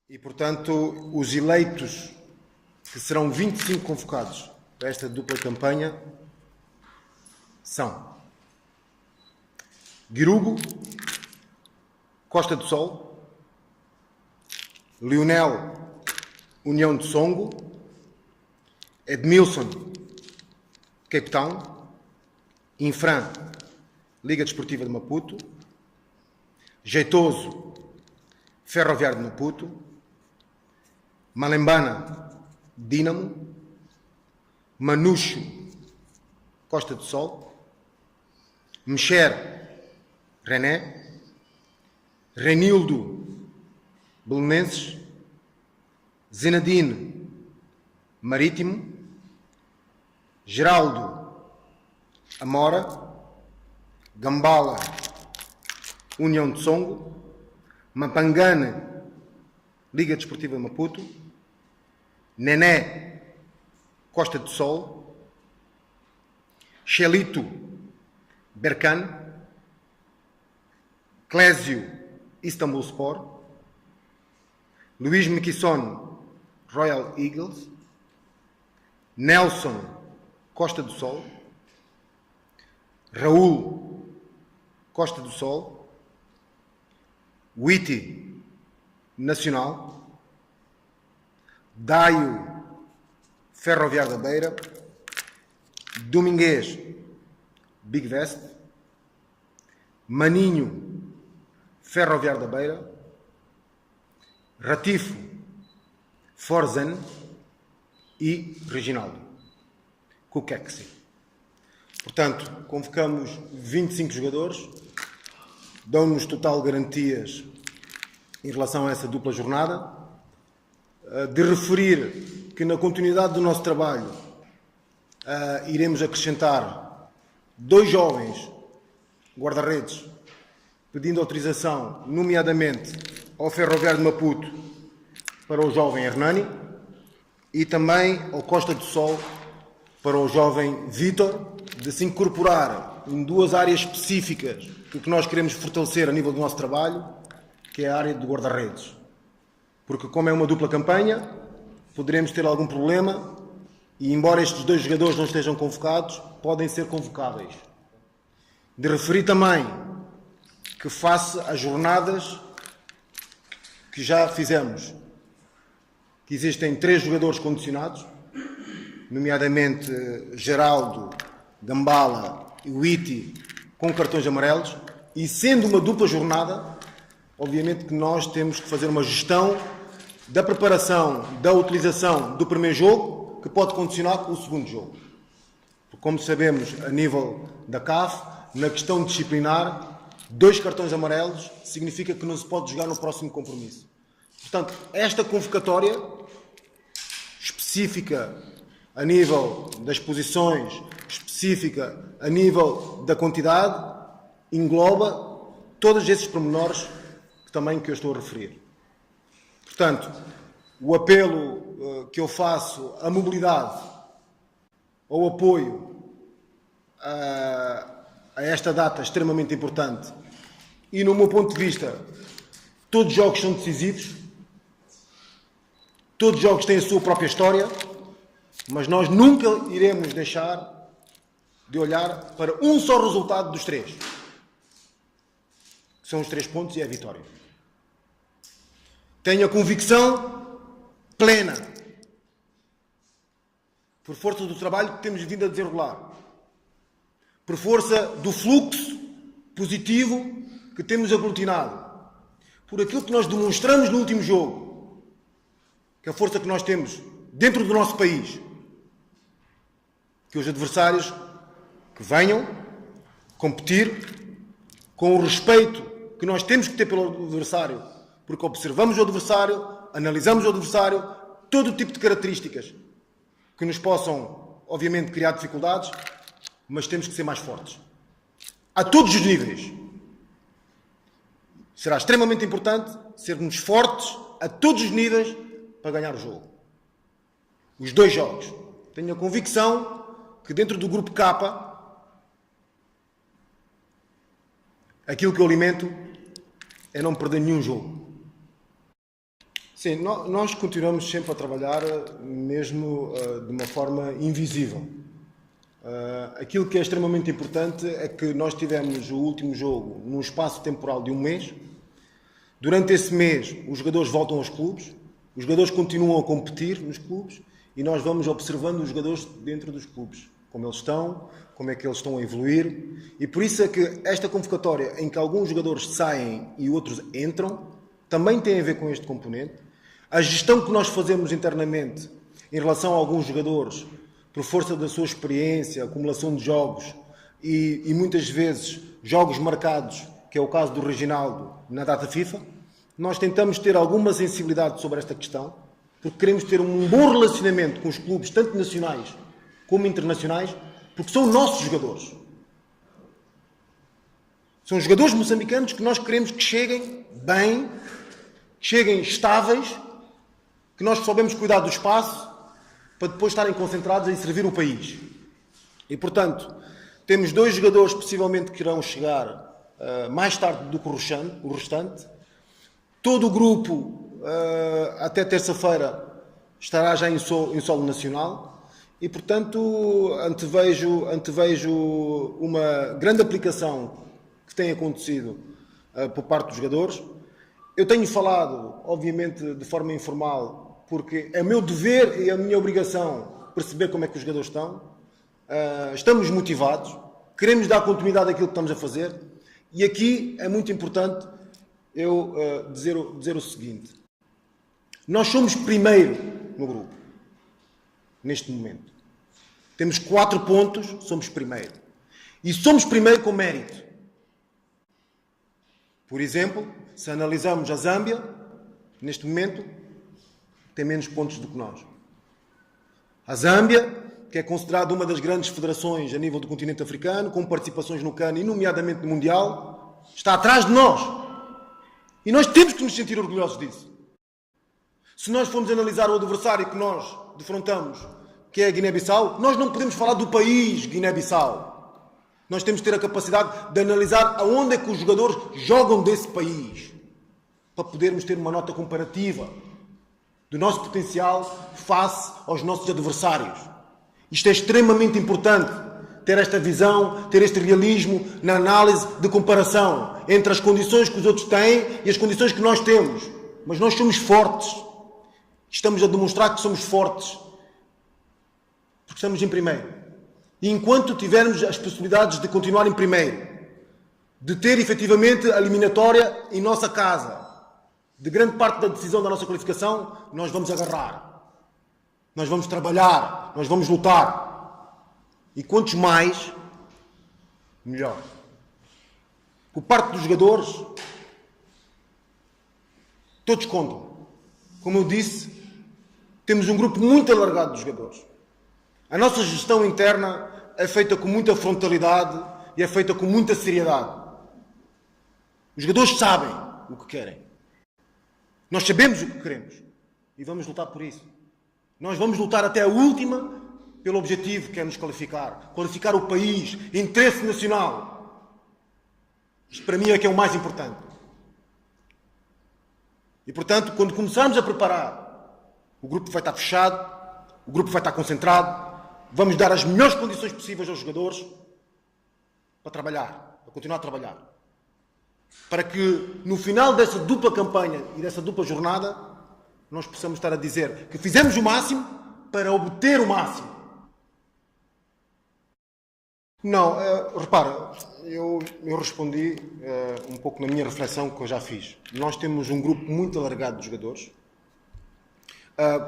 E, portanto, os eleitos, que serão 25 convocados para esta dupla campanha, são Guirugo, Costa do Sol, Lionel, União de Songo, Edmilson, Cape Town, Infran, Liga Desportiva de Maputo, Jeitoso, Ferroviário de Maputo, Malembana, Dínamo, Manucho, Costa do Sol, Mexer, René, Renildo, Belenenses, Zenadine, Marítimo, Geraldo, Amora, Gambala, União de Songo, Mapangane, Liga Desportiva de Maputo, Nené, Costa do Sol, Chelito, Berkane, Clésio, Istanbulspor, Luís Mequisson, Royal Eagles, Nelson, Costa do Sol, Raul, Costa do Sol, Witty, Nacional, Daio, Ferroviário da Beira, Domingues, Big West, Maninho, Ferroviário da Beira, Ratifo, Forzen e Reginaldo, Kukexi. Portanto, convocamos 25 jogadores, dão-nos total garantias em relação a essa dupla jornada, de referir que na continuidade do nosso trabalho iremos acrescentar 2 jovens guarda-redes, pedindo autorização, nomeadamente ao Ferroviário de Maputo para o jovem Hernani e também ao Costa do Sol para o jovem Vítor, de se incorporar em 2 áreas específicas que nós queremos fortalecer a nível do nosso trabalho, que é a área de guarda-redes. Porque como é uma dupla campanha, poderemos ter algum problema e, embora estes 2 jogadores não estejam convocados, podem ser convocáveis. De referir também que, face às jornadas que já fizemos, que existem 3 jogadores condicionados, nomeadamente Geraldo, Gambala e Witty, com cartões amarelos, e sendo uma dupla jornada, obviamente que nós temos que fazer uma gestão da preparação, da utilização do primeiro jogo, que pode condicionar com o segundo jogo. Porque, como sabemos, a nível da CAF, na questão disciplinar, 2 cartões amarelos significa que não se pode jogar no próximo compromisso. Portanto, esta convocatória específica a nível das posições, específica a nível da quantidade, engloba todos esses pormenores também que eu estou a referir. Portanto, o apelo que eu faço à mobilidade, ao apoio a esta data extremamente importante, e no meu ponto de vista, todos os jogos são decisivos, todos os jogos têm a sua própria história, mas nós nunca iremos deixar de olhar para um só resultado dos 3. Que são os 3 pontos e é a vitória. Tenho a convicção plena, por força do trabalho que temos vindo a desenrolar, por força do fluxo positivo que temos aglutinado, por aquilo que nós demonstramos no último jogo, que a força que nós temos dentro do nosso país, que os adversários que venham competir com o respeito que nós temos que ter pelo adversário, porque observamos o adversário, analisamos o adversário, todo o tipo de características que nos possam, obviamente, criar dificuldades, mas temos que ser mais fortes. A todos os níveis. Será extremamente importante sermos fortes a todos os níveis para ganhar o jogo. Os 2 jogos. Tenho a convicção que dentro do grupo K, aquilo que eu alimento é não perder nenhum jogo. Sim, nós continuamos sempre a trabalhar mesmo de uma forma invisível. Aquilo que é extremamente importante é que nós tivemos o último jogo num espaço temporal de um mês. Durante esse mês, os jogadores voltam aos clubes, os jogadores continuam a competir nos clubes e nós vamos observando os jogadores dentro dos clubes, como eles estão, como é que eles estão a evoluir. E por isso é que esta convocatória, em que alguns jogadores saem e outros entram, também tem a ver com este componente. A gestão que nós fazemos internamente em relação a alguns jogadores, por força da sua experiência, acumulação de jogos e muitas vezes jogos marcados, que é o caso do Reginaldo na data FIFA, nós tentamos ter alguma sensibilidade sobre esta questão, porque queremos ter um bom relacionamento com os clubes, tanto nacionais como internacionais, porque são nossos jogadores. São jogadores moçambicanos que nós queremos que cheguem bem, que cheguem estáveis, que nós soubemos cuidar do espaço, para depois estarem concentrados em servir o país. E, portanto, temos 2 jogadores possivelmente que irão chegar mais tarde do que o restante. Todo o grupo, até terça-feira, estará já em solo nacional e, portanto, antevejo uma grande aplicação que tem acontecido por parte dos jogadores. Eu tenho falado, obviamente, de forma informal, porque é o meu dever e a minha obrigação perceber como é que os jogadores estão. Estamos motivados, queremos dar continuidade àquilo que estamos a fazer e aqui é muito importante eu dizer o seguinte: nós somos primeiro no grupo, neste momento. Temos 4 pontos, somos primeiro. E somos primeiro com mérito. Por exemplo, se analisarmos a Zâmbia, neste momento, tem menos pontos do que nós. A Zâmbia, que é considerada uma das grandes federações a nível do continente africano, com participações no CAN e nomeadamente no Mundial, está atrás de nós. E nós temos que nos sentir orgulhosos disso. Se nós formos analisar o adversário que nós defrontamos, que é a Guiné-Bissau, nós não podemos falar do país Guiné-Bissau. Nós temos que ter a capacidade de analisar aonde é que os jogadores jogam desse país, para podermos ter uma nota comparativa do nosso potencial face aos nossos adversários. Isto é extremamente importante, ter esta visão, ter este realismo na análise de comparação entre as condições que os outros têm e as condições que nós temos. Mas nós somos fortes. Estamos a demonstrar que somos fortes, porque estamos em primeiro. E enquanto tivermos as possibilidades de continuar em primeiro, de ter efetivamente a eliminatória em nossa casa, de grande parte da decisão da nossa qualificação, nós vamos agarrar. Nós vamos trabalhar, nós vamos lutar. E quantos mais, melhor. Por parte dos jogadores, todos contam. Como eu disse, temos um grupo muito alargado de jogadores. A nossa gestão interna é feita com muita frontalidade e é feita com muita seriedade. Os jogadores sabem o que querem. Nós sabemos o que queremos e vamos lutar por isso. Nós vamos lutar até a última pelo objetivo que é nos qualificar. Qualificar o país, interesse nacional. Isto para mim é que é o mais importante. E portanto, quando começarmos a preparar, o grupo vai estar fechado, o grupo vai estar concentrado, vamos dar as melhores condições possíveis aos jogadores para trabalhar, para continuar a trabalhar. Para que no final dessa dupla campanha e dessa dupla jornada, nós possamos estar a dizer que fizemos o máximo para obter o máximo. Não, repara, eu respondi um pouco na minha reflexão que eu já fiz. Nós temos um grupo muito alargado de jogadores.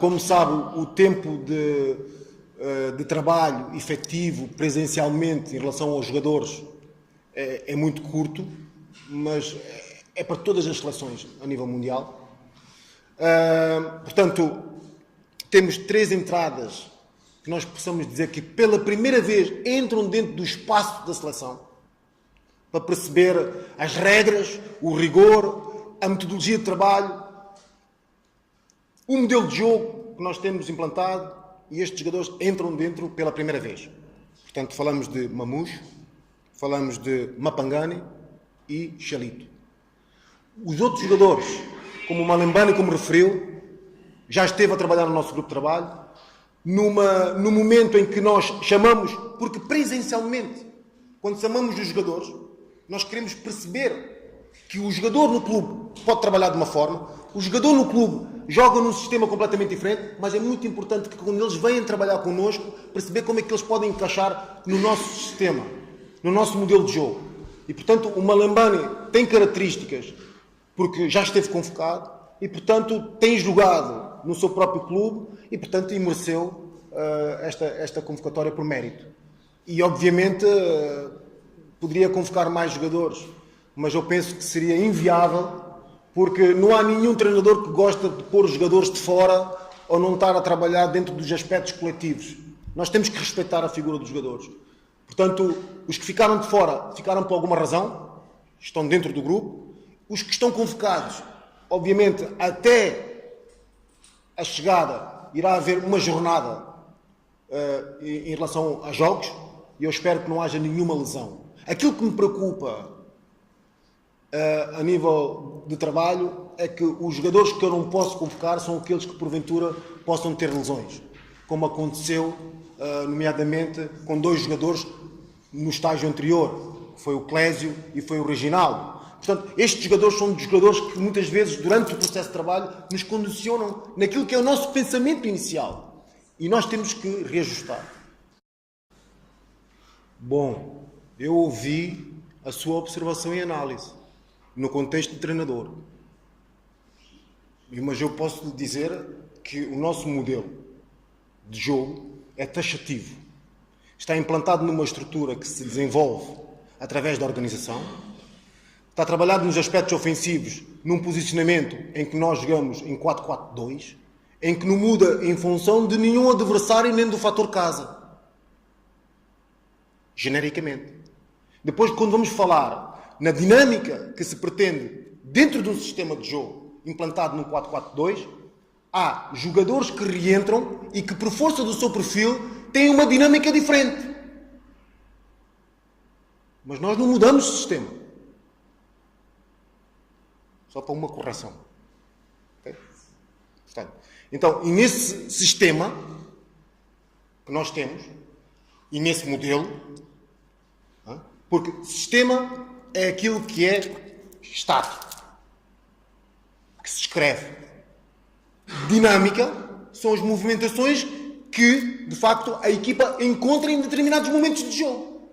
Como sabe, o tempo de trabalho efetivo presencialmente em relação aos jogadores é muito curto, mas é para todas as seleções a nível mundial. Portanto, temos 3 entradas que nós possamos dizer que pela primeira vez entram dentro do espaço da seleção para perceber as regras, o rigor, a metodologia de trabalho, o modelo de jogo que nós temos implantado, e estes jogadores entram dentro pela primeira vez. Portanto, falamos de Mamouche, falamos de Mapangani e Chalito. Os outros jogadores, como o Malembani, como referiu, já esteve a trabalhar no nosso grupo de trabalho, no momento em que nós chamamos, porque presencialmente, quando chamamos os jogadores, nós queremos perceber que o jogador no clube pode trabalhar de uma forma, o jogador no clube joga num sistema completamente diferente, mas é muito importante que quando eles venham trabalhar connosco, perceber como é que eles podem encaixar no nosso sistema, no nosso modelo de jogo. E, portanto, o Malembani tem características, porque já esteve convocado, e, portanto, tem jogado no seu próprio clube, e, portanto, mereceu esta convocatória por mérito. E, obviamente, poderia convocar mais jogadores, mas eu penso que seria inviável, porque não há nenhum treinador que gosta de pôr os jogadores de fora ou não estar a trabalhar dentro dos aspectos coletivos. Nós temos que respeitar a figura dos jogadores. Portanto, os que ficaram de fora ficaram por alguma razão, estão dentro do grupo. Os que estão convocados, obviamente, até a chegada, irá haver uma jornada em relação a jogos, e eu espero que não haja nenhuma lesão. Aquilo que me preocupa a nível de trabalho é que os jogadores que eu não posso convocar são aqueles que porventura possam ter lesões, como aconteceu nomeadamente com 2 jogadores no estágio anterior, foi o Clésio e foi o Reginaldo. Portanto, estes jogadores são dos jogadores que muitas vezes durante o processo de trabalho nos condicionam naquilo que é o nosso pensamento inicial, e nós temos que reajustar. Bom, eu ouvi a sua observação e análise no contexto de treinador. Mas eu posso lhe dizer que o nosso modelo de jogo é taxativo. Está implantado numa estrutura que se desenvolve através da organização. Está trabalhado nos aspectos ofensivos, num posicionamento em que nós jogamos em 4-4-2, em que não muda em função de nenhum adversário nem do fator casa. Genericamente. Depois, quando vamos falar na dinâmica que se pretende dentro de um sistema de jogo implantado num 4-4-2, há jogadores que reentram e que, por força do seu perfil, têm uma dinâmica diferente. Mas nós não mudamos o sistema. Só para uma correção. Okay? Portanto, então, e nesse sistema que nós temos, e nesse modelo, porque sistema é aquilo que é estático, que se escreve. Dinâmica são as movimentações que, de facto, a equipa encontra em determinados momentos de jogo.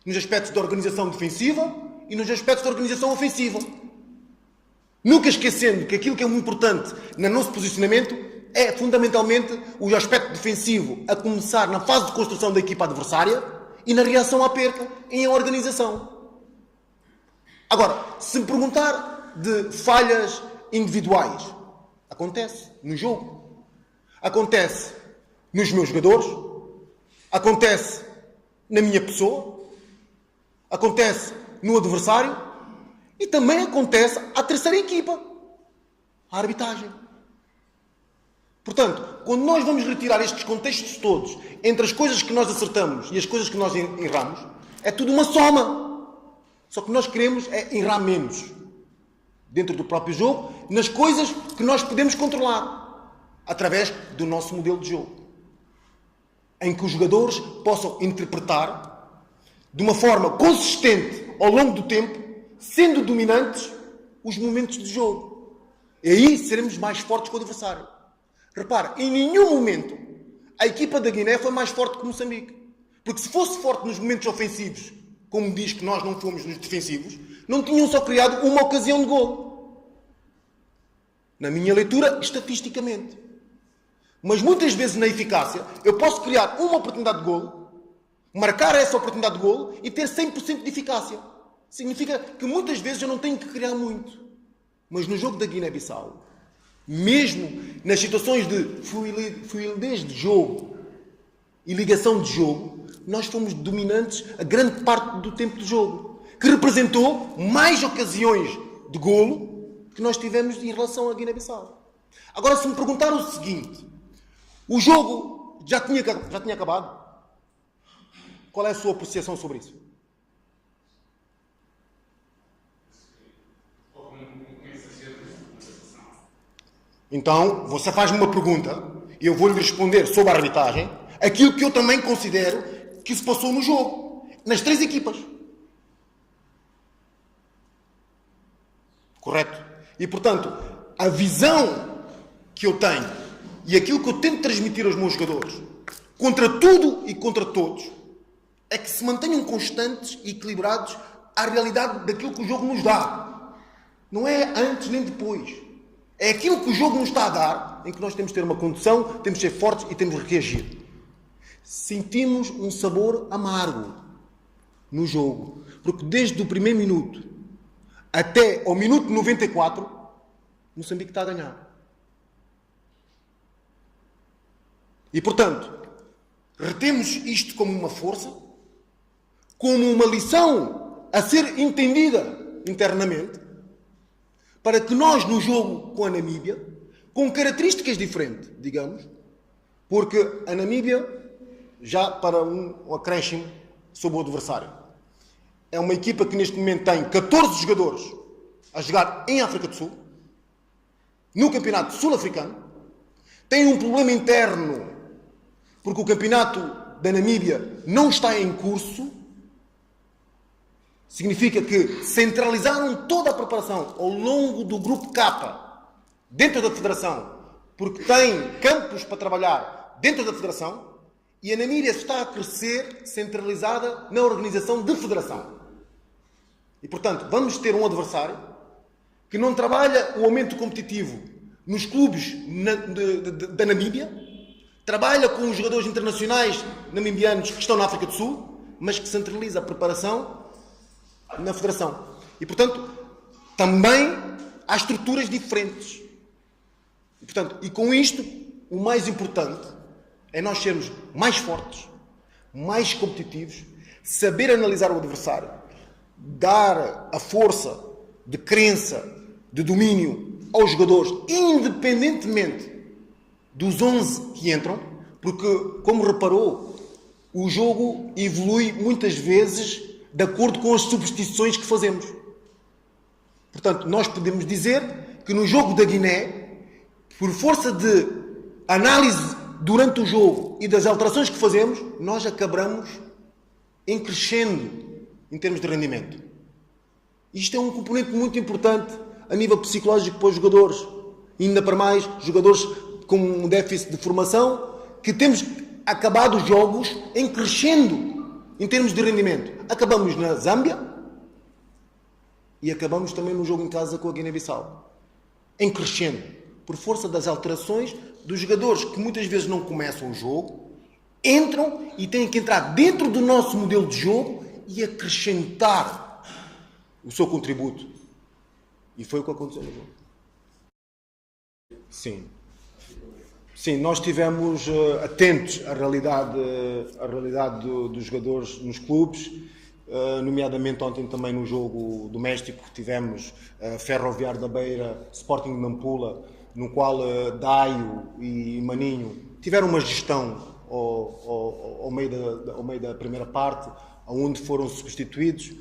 Nos aspectos de organização defensiva e nos aspectos de organização ofensiva. Nunca esquecendo que aquilo que é muito importante no nosso posicionamento é, fundamentalmente, o aspecto defensivo a começar na fase de construção da equipa adversária e na reação à perca em organização. Agora, se me perguntar de falhas individuais, acontece no jogo, acontece nos meus jogadores, acontece na minha pessoa, acontece no adversário e também acontece à terceira equipa, a arbitragem. Portanto, quando nós vamos retirar estes contextos todos entre as coisas que nós acertamos e as coisas que nós erramos, é tudo uma soma. Só que nós queremos é errar menos dentro do próprio jogo, nas coisas que nós podemos controlar, através do nosso modelo de jogo. Em que os jogadores possam interpretar de uma forma consistente ao longo do tempo, sendo dominantes, os momentos de jogo. E aí seremos mais fortes que o adversário. Repare, em nenhum momento a equipa da Guiné foi mais forte que o Moçambique. Porque se fosse forte nos momentos ofensivos, como diz que nós não fomos nos defensivos, não tinham só criado uma ocasião de golo. Na minha leitura, estatisticamente. Mas muitas vezes na eficácia, eu posso criar uma oportunidade de golo, marcar essa oportunidade de golo e ter 100% de eficácia. Significa que muitas vezes eu não tenho que criar muito. Mas no jogo da Guiné-Bissau, mesmo nas situações de fluidez de jogo e ligação de jogo, nós fomos dominantes a grande parte do tempo de jogo, que representou mais ocasiões de golo que nós tivemos em relação à Guiné-Bissau. Agora, se me perguntar o seguinte, o jogo já tinha acabado? Qual é a sua apreciação sobre isso? Então, você faz-me uma pergunta e eu vou-lhe responder sobre a arbitragem aquilo que eu também considero que se passou no jogo, nas 3 equipas. Correto? E, portanto, a visão que eu tenho e aquilo que eu tento transmitir aos meus jogadores, contra tudo e contra todos, é que se mantenham constantes e equilibrados à realidade daquilo que o jogo nos dá. Não é antes nem depois. É aquilo que o jogo nos está a dar, em que nós temos de ter uma condução, temos de ser fortes e temos de reagir. Sentimos um sabor amargo no jogo, porque desde o primeiro minuto até ao minuto 94, Moçambique está a ganhar. E, portanto, retemos isto como uma força, como uma lição a ser entendida internamente, para que nós, no jogo com a Namíbia, com características diferentes, digamos, porque a Namíbia, já para um acréscimo sobre o adversário, é uma equipa que neste momento tem 14 jogadores a jogar em África do Sul, no campeonato sul-africano, tem um problema interno, porque o campeonato da Namíbia não está em curso. Significa que centralizaram toda a preparação ao longo do grupo K dentro da federação, porque tem campos para trabalhar dentro da federação, e a Namíbia está a crescer centralizada na organização de federação. E, portanto, vamos ter um adversário que não trabalha o aumento competitivo nos clubes da Namíbia, trabalha com os jogadores internacionais namibianos que estão na África do Sul, mas que centraliza a preparação na federação. E, portanto, também há estruturas diferentes. E, portanto, e com isto, o mais importante é nós sermos mais fortes, mais competitivos, saber analisar o adversário, dar a força de crença, de domínio aos jogadores, independentemente dos 11 que entram, porque, como reparou, o jogo evolui muitas vezes de acordo com as substituições que fazemos. Portanto, nós podemos dizer que no jogo da Guiné, por força de análise durante o jogo e das alterações que fazemos, nós acabamos em crescendo em termos de rendimento. Isto é um componente muito importante a nível psicológico para os jogadores. E ainda para mais, jogadores com um déficit de formação, que temos acabado os jogos em crescendo em termos de rendimento. Acabamos na Zâmbia e acabamos também no jogo em casa com a Guiné-Bissau. Em crescendo. Por força das alterações dos jogadores que muitas vezes não começam o jogo, entram e têm que entrar dentro do nosso modelo de jogo e acrescentar o seu contributo. E foi o que aconteceu no jogo. Sim. Sim, nós estivemos atentos à realidade dos jogadores nos clubes, nomeadamente ontem também no jogo doméstico tivemos Ferroviário da Beira, Sporting de Nampula, no qual Daio e Maninho tiveram uma gestão ao meio da primeira parte, onde foram substituídos.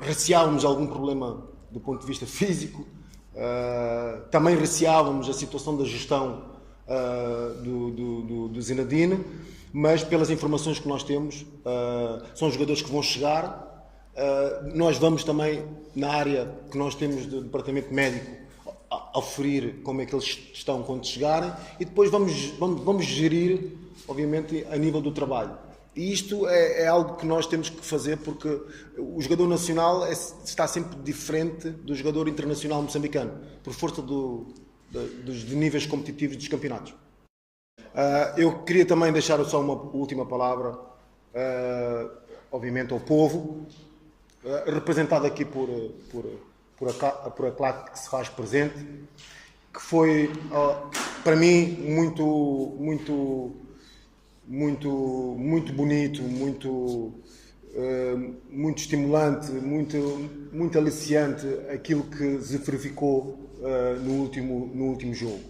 Receávamos algum problema do ponto de vista físico, também receávamos a situação da gestão do Zinedine, mas pelas informações que nós temos, são jogadores que vão chegar. Nós vamos também na área que nós temos do departamento médico oferir como é que eles estão quando chegarem, e depois vamos gerir, obviamente, a nível do trabalho. E isto é algo que nós temos que fazer, porque o jogador nacional está sempre diferente do jogador internacional moçambicano, por força dos níveis competitivos dos campeonatos. Eu queria também deixar só uma última palavra, obviamente, ao povo, representado aqui por a claque que se faz presente, que foi, para mim, muito bonito, muito estimulante, muito aliciante aquilo que se verificou no último jogo.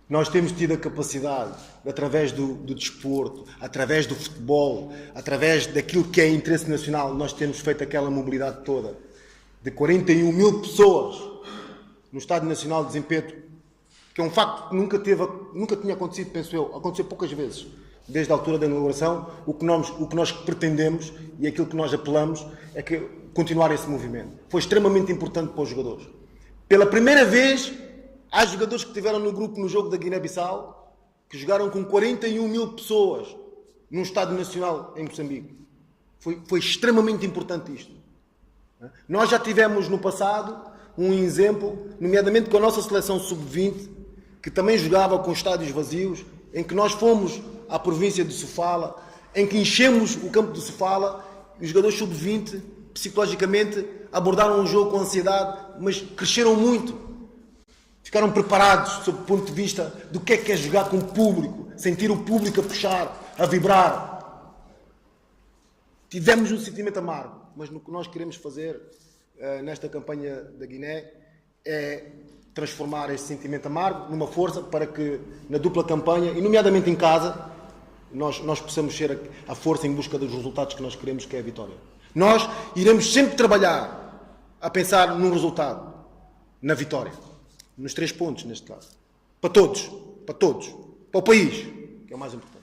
Nós temos tido a capacidade, através do desporto, através do futebol, através daquilo que é interesse nacional, nós temos feito aquela mobilidade toda de 41 mil pessoas no Estádio Nacional de Zimpeto, que é um facto que nunca tinha acontecido, penso eu, aconteceu poucas vezes, desde a altura da inauguração. O que nós pretendemos e aquilo que nós apelamos é que continuar esse movimento. Foi extremamente importante para os jogadores. Pela primeira vez, há jogadores que estiveram no grupo no jogo da Guiné-Bissau, que jogaram com 41 mil pessoas num Estádio Nacional em Moçambique. Foi extremamente importante isto. Nós já tivemos no passado um exemplo, nomeadamente com a nossa seleção sub-20, que também jogava com estádios vazios, em que nós fomos à província de Sofala, em que enchemos o campo de Sofala, e os jogadores sub-20, psicologicamente, abordaram o jogo com ansiedade, mas cresceram muito. Ficaram preparados, sob o ponto de vista do que é jogar com o público, sentir o público a puxar, a vibrar. Tivemos um sentimento amargo, mas no que nós queremos fazer nesta campanha da Guiné é transformar esse sentimento amargo numa força para que na dupla campanha, e nomeadamente em casa, nós possamos ser a força em busca dos resultados que nós queremos, que é a vitória. Nós iremos sempre trabalhar a pensar num resultado, na vitória, nos 3 pontos neste caso, para todos, para o país, que é o mais importante.